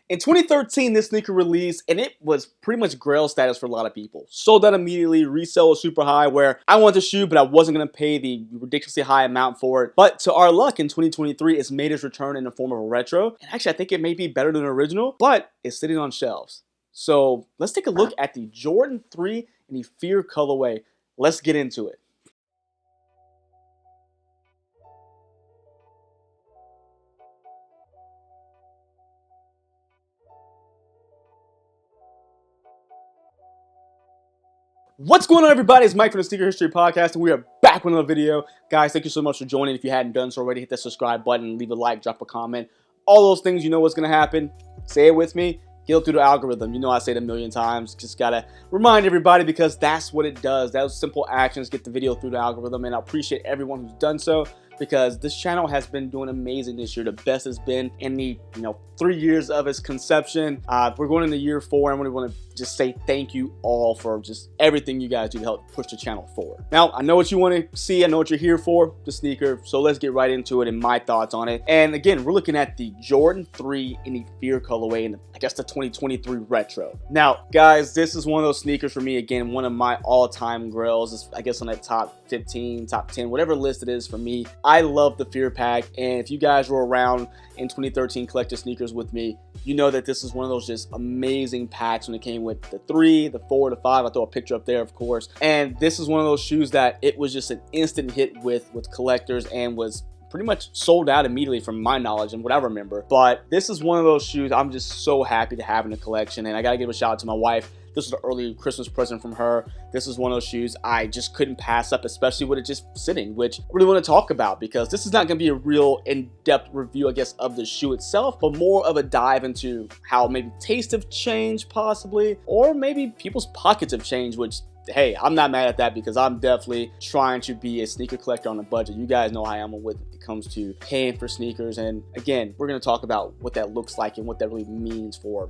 In 2013, this sneaker released, and it was pretty much Grail status for a lot of people. Sold out immediately, resale was super high, where I want the shoe, but I wasn't going to pay the ridiculously high amount for it. But to our luck, in 2023, it's made its return in the form of a retro. And actually, I think it may be better than the original, but it's sitting on shelves. So let's take a look at the Jordan 3 in the Fear colorway. Let's get into it. What's going on, everybody? It's Mike from the Sneaker History Podcast, and we are back with another video. Guys, thank you so much for joining. If you hadn't done so already, hit that subscribe button, leave a like, drop a comment. All those things, you know what's going to happen. Say it with me. Get through the algorithm. You know I say it a million times. Just got to remind everybody because that's what it does. Those simple actions get the video through the algorithm, and I appreciate everyone who's done so because this channel has been doing amazing this year. The best it's been in the 3 years of its conception. We're going into year 4, and we want to just say thank you all for just everything you guys do to help push the channel forward. Now, I know what you want to see. I know what you're here for, the sneaker. So let's get right into it and my thoughts on it. And again, we're looking at the Jordan 3 in the Fear colorway, and I guess the 2023 retro. Now, guys, this is one of those sneakers for me. Again, one of my all-time grails. It's, I guess, on that top 15, top 10, whatever list it is for me. I love the Fear pack, and if you guys were around in 2013 collected sneakers with me, you know that this is one of those just amazing packs when it came with the 3, the 4, the 5. I throw a picture up there, of course. And this is one of those shoes that it was just an instant hit with collectors and was pretty much sold out immediately from my knowledge and what I remember. But this is one of those shoes I'm just so happy to have in the collection, and I gotta give a shout out to my wife. This was an early Christmas present from her. This is one of those shoes I just couldn't pass up, especially with it just sitting, which I really want to talk about because this is not going to be a real in-depth review, I guess, of the shoe itself, but more of a dive into how maybe tastes have changed possibly, or maybe people's pockets have changed, which, hey, I'm not mad at that because I'm definitely trying to be a sneaker collector on a budget. You guys know how I am when it comes to paying for sneakers. And again, we're going to talk about what that looks like and what that really means for,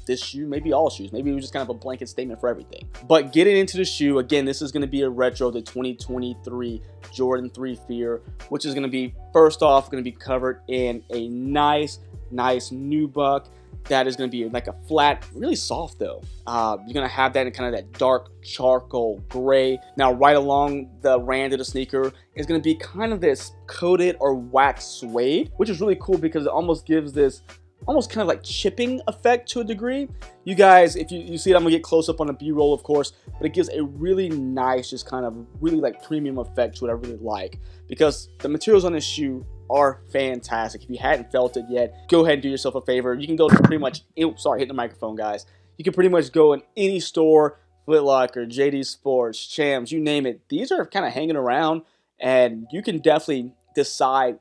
this shoe, maybe all shoes. Maybe it was just kind of a blanket statement for everything. But getting into the shoe, again, this is going to be a retro, the 2023 Jordan 3 Fear, which is going to be, first off, going to be covered in a nice nubuck. That is going to be like a flat, really soft though. You're going to have that in kind of that dark charcoal gray. Now, right along the rand of the sneaker is going to be kind of this coated or waxed suede, which is really cool because it almost gives this almost kind of like chipping effect to a degree. You guys, if you see it, I'm gonna get close up on the B-roll, of course, but it gives a really nice, just kind of really like premium effect to what I really like because the materials on this shoe are fantastic. If you hadn't felt it yet, go ahead and do yourself a favor. You can go to pretty much, sorry, hit the microphone, guys. You can pretty much go in any store, Foot Locker, JD Sports, Champs, you name it. These are kind of hanging around, and you can definitely decide,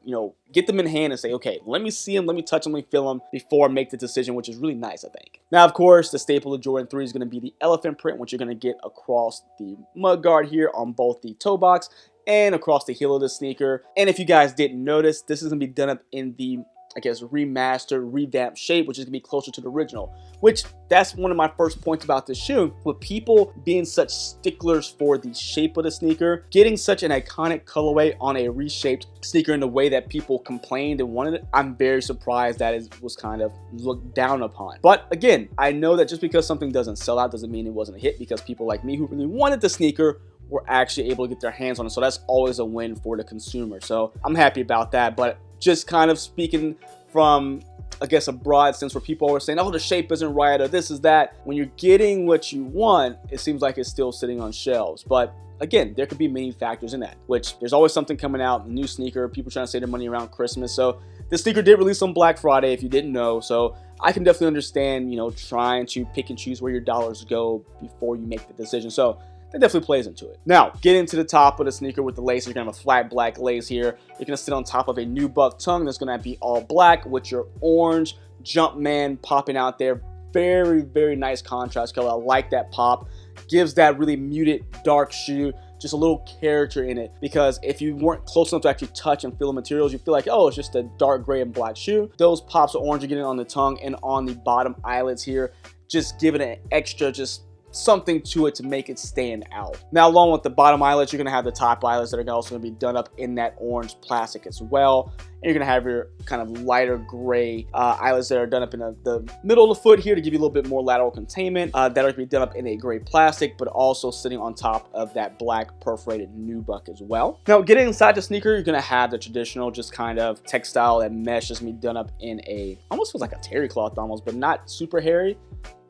get them in hand and say, okay, let me see them, let me touch them, let me feel them before I make the decision, which is really nice, I think. Now, of course, the staple of Jordan 3 is going to be the elephant print, which you're going to get across the mudguard here on both the toe box and across the heel of the sneaker. And if you guys didn't notice, this is going to be done up in the, I guess, remastered, revamped shape, which is going to be closer to the original, which that's one of my first points about this shoe. With people being such sticklers for the shape of the sneaker, getting such an iconic colorway on a reshaped sneaker in the way that people complained and wanted it, I'm very surprised that it was kind of looked down upon. But again, I know that just because something doesn't sell out doesn't mean it wasn't a hit, because people like me who really wanted the sneaker were actually able to get their hands on it. So that's always a win for the consumer. So I'm happy about that. But just kind of speaking from, I guess, a broad sense where people are saying, oh, the shape isn't right or this is that. When you're getting what you want, it seems like it's still sitting on shelves. But again, there could be many factors in that, which there's always something coming out, a new sneaker, people trying to save their money around Christmas. So this sneaker did release on Black Friday, if you didn't know. So I can definitely understand, trying to pick and choose where your dollars go before you make the decision. So that definitely plays into it. Now, getting to the top of the sneaker with the lace, you're gonna have a flat black lace here. You're gonna sit on top of a nubuck tongue that's gonna be all black with your orange Jumpman popping out there. Very, very nice contrast color. I like that pop. Gives that really muted dark shoe just a little character in it, because if you weren't close enough to actually touch and feel the materials, you feel like, oh, it's just a dark gray and black shoe. Those pops of orange are getting on the tongue and on the bottom eyelets here, just give it an extra just something to it to make it stand out. Now, along with the bottom eyelets, you're gonna have the top eyelets that are also gonna be done up in that orange plastic as well. And you're gonna have your kind of lighter gray eyelets that are done up in the middle of the foot here to give you a little bit more lateral containment. That are gonna be done up in a gray plastic, but also sitting on top of that black perforated nubuck as well. Now, getting inside the sneaker, you're gonna have the traditional just kind of textile and mesh is gonna be done up in a, almost feels like a terry cloth almost, but not super hairy.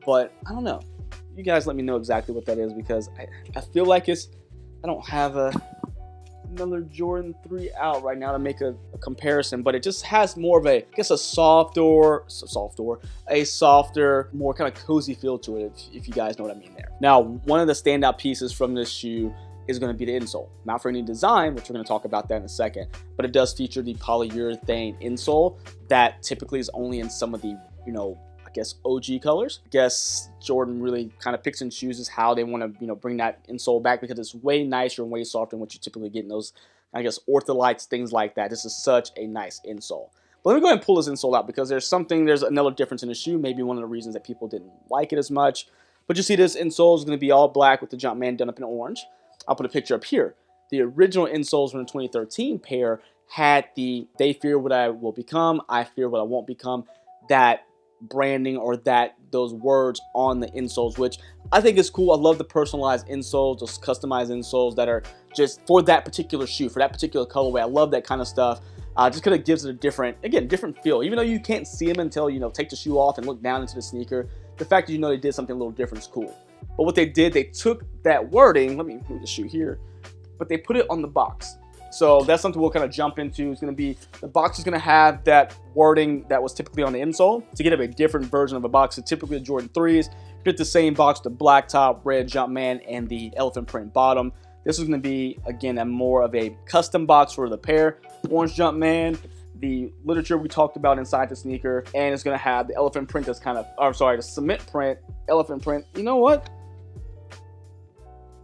But I don't know. You guys let me know exactly what that is, because I feel like I don't have another Jordan 3 out right now to make a comparison, but it just has more of a, I guess, a softer, more kind of cozy feel to it, if you guys know what I mean there. Now, one of the standout pieces from this shoe is going to be the insole. Not for any design, which we're going to talk about that in a second, but it does feature the polyurethane insole that typically is only in some of the, I guess, OG colors. I guess Jordan really kind of picks and chooses how they want to, bring that insole back, because it's way nicer and way softer than what you typically get in those, I guess, ortholites, things like that. This is such a nice insole. But let me go ahead and pull this insole out, because there's another difference in the shoe. Maybe one of the reasons that people didn't like it as much. But you see this insole is going to be all black with the Jumpman done up in orange. I'll put a picture up here. The original insoles from the 2013 pair had the "they fear what I will become, I fear what I won't become," that branding or those words on the insoles, which I think is cool. I love the personalized insoles, those customized insoles that are just for that particular shoe, for that particular colorway. I love that kind of stuff. Just kind of gives it a different feel. Even though you can't see them until take the shoe off and look down into the sneaker, the fact that they did something a little different is cool. But what they did, they took that wording, let me move the shoe here, but they put it on the box. So that's something we'll kind of jump into. It's going to be, the box is going to have that wording that was typically on the insole. To get a different version of a box, so typically the Jordan 3s, you get the same box, the black top, red Jumpman, and the elephant print bottom. This is going to be, again, more of a custom box for the pair. Orange Jumpman, the literature we talked about inside the sneaker, and it's going to have the elephant print that's kind of, the cement print, elephant print. You know what?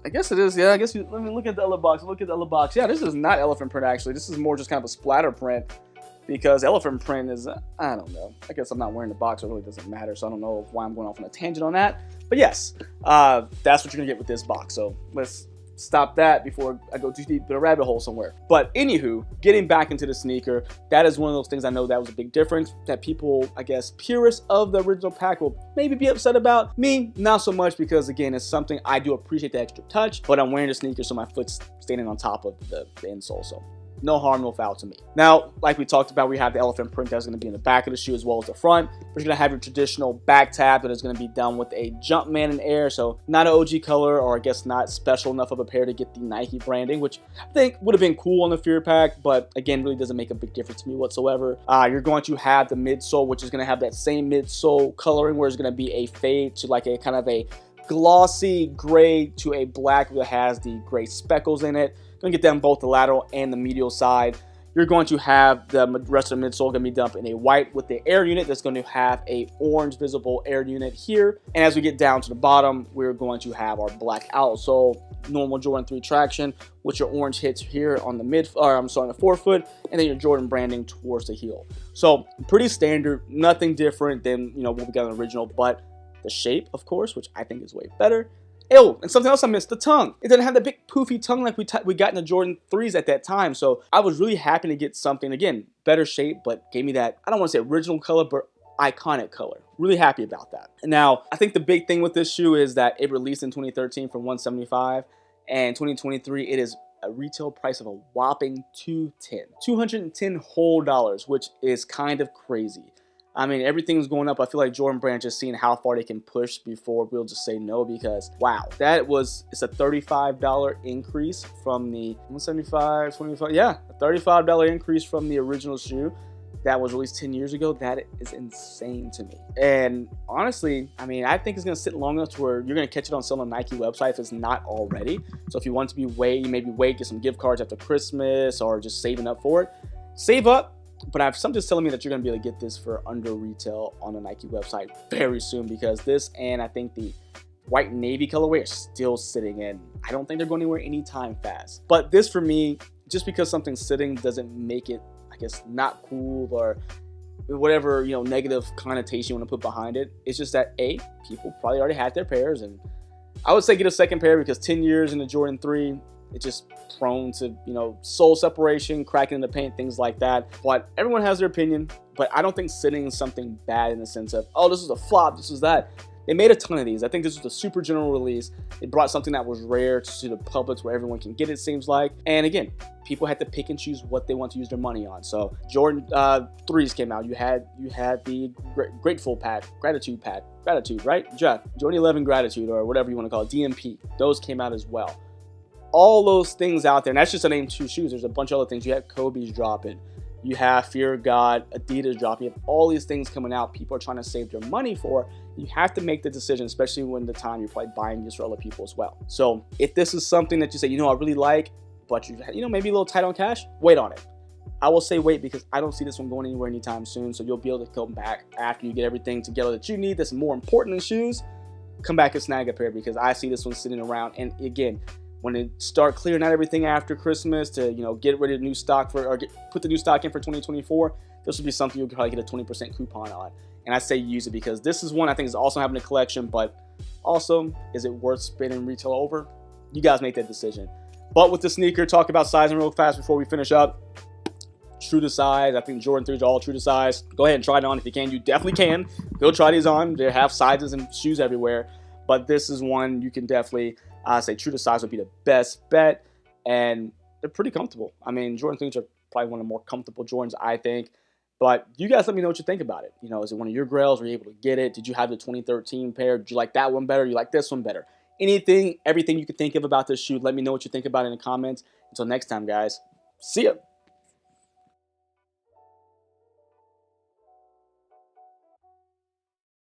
I guess it is, yeah. I guess let me look at the other box. Look at the other box. Yeah, this is not elephant print, actually. This is more just kind of a splatter print, because elephant print is, I don't know. I guess I'm not wearing the box, so it really doesn't matter, so I don't know why I'm going off on a tangent on that. But yes, that's what you're going to get with this box. So let's stop that before I go too deep in a rabbit hole somewhere. But anywho, getting back into the sneaker, that is one of those things I know that was a big difference that people, I guess, purists of the original pack will maybe be upset about. Me, not so much, because again, it's something I do appreciate the extra touch, but I'm wearing the sneaker so my foot's standing on top of the insole, so no harm, no foul to me. Now, like we talked about, we have the elephant print that's going to be in the back of the shoe as well as the front. We're going to have your traditional back tab that is going to be done with a Jumpman in air, so not an OG color, or I guess not special enough of a pair to get the Nike branding, which I think would have been cool on the Fear Pack, but again, really doesn't make a big difference to me whatsoever. You're going to have the midsole, which is going to have that same midsole coloring, where it's going to be a fade to like a kind of a glossy gray to a black that has the gray speckles in it. Going to get them both the lateral and the medial side. You're going to have the rest of the midsole going to be done in a white with the air unit that's going to have a orange visible air unit here. And as we get down to the bottom, we're going to have our black outsole, normal Jordan 3 traction, with your orange hits here on the the forefoot, and then your Jordan branding towards the heel. So pretty standard, nothing different than what we got in the original, but the shape, of course, which I think is way better. Oh, and something else I missed, the tongue. It doesn't have that big poofy tongue like we got in the Jordan 3s at that time. So I was really happy to get something, again, better shape, but gave me that, I don't want to say original color, but iconic color. Really happy about that. And now, I think the big thing with this shoe is that it released in 2013 for $175, and 2023 it is a retail price of a whopping $210 whole dollars, which is kind of crazy. I mean, everything's going up. I feel like Jordan Brand just seeing how far they can push before we'll just say no, because wow, it's a $35 increase from the 175, 25, yeah, a $35 increase from the original shoe that was released 10 years ago. That is insane to me. And honestly, I mean, I think it's going to sit long enough to where you're going to catch it on sale on the Nike website if it's not already. So if you want to be maybe wait, get some gift cards after Christmas, or just saving up for it, save up. But I have something telling me that you're going to be able to get this for under retail on the Nike website very soon, because this and I think the white navy colorway are still sitting in. I don't think they're going anywhere anytime fast. But this, for me, just because something's sitting doesn't make it, I guess, not cool or whatever, negative connotation you want to put behind it. It's just that, A, people probably already had their pairs, and I would say get a second pair because 10 years in the Jordan 3, it's just prone to, you know, sole separation, cracking in the paint, things like that. But everyone has their opinion. But I don't think sitting is something bad in the sense of, oh, this is a flop, this is that. They made a ton of these. I think this was a super general release. It brought something that was rare to the public where everyone can get it, seems like. And again, people had to pick and choose what they want to use their money on. So Jordan 3s came out. You had the Grateful pack, Gratitude pack, Gratitude, right? Jeff, Jordan 11 Gratitude, or whatever you want to call it, DMP. Those came out as well. All those things out there, and that's just to name 2 shoes. There's a bunch of other things. You have Kobe's dropping. You have Fear of God, Adidas dropping. You have all these things coming out. People are trying to save their money for. You have to make the decision, especially when the time you're probably buying this for other people as well. So if this is something that you say, you know, I really like, but you know, maybe a little tight on cash, wait on it. I will say wait because I don't see this one going anywhere anytime soon. So you'll be able to come back after you get everything together that you need that's more important than shoes. Come back and snag a pair because I see this one sitting around. And again, when they start clearing out everything after Christmas to, you know, get rid of new stock for, or put the new stock in for 2024, this would be something you'll probably get a 20% coupon on. And I say use it because this is one I think is also having a collection, but also, is it worth spending retail over? You guys make that decision. But with the sneaker, talk about sizing real fast before we finish up. True to size. I think Jordan 3s are all true to size. Go ahead and try it on if you can. You definitely can. Go try these on. They have sizes and shoes everywhere. But this is one you can definitely say true to size would be the best bet. And they're pretty comfortable. I mean, Jordan 3s are probably one of the more comfortable Jordans, I think. But you guys let me know what you think about it. You know, is it one of your Grails? Were you able to get it? Did you have the 2013 pair? Did you like that one better? You like this one better? Anything, everything you could think of about this shoe, let me know what you think about it in the comments. Until next time, guys. See ya.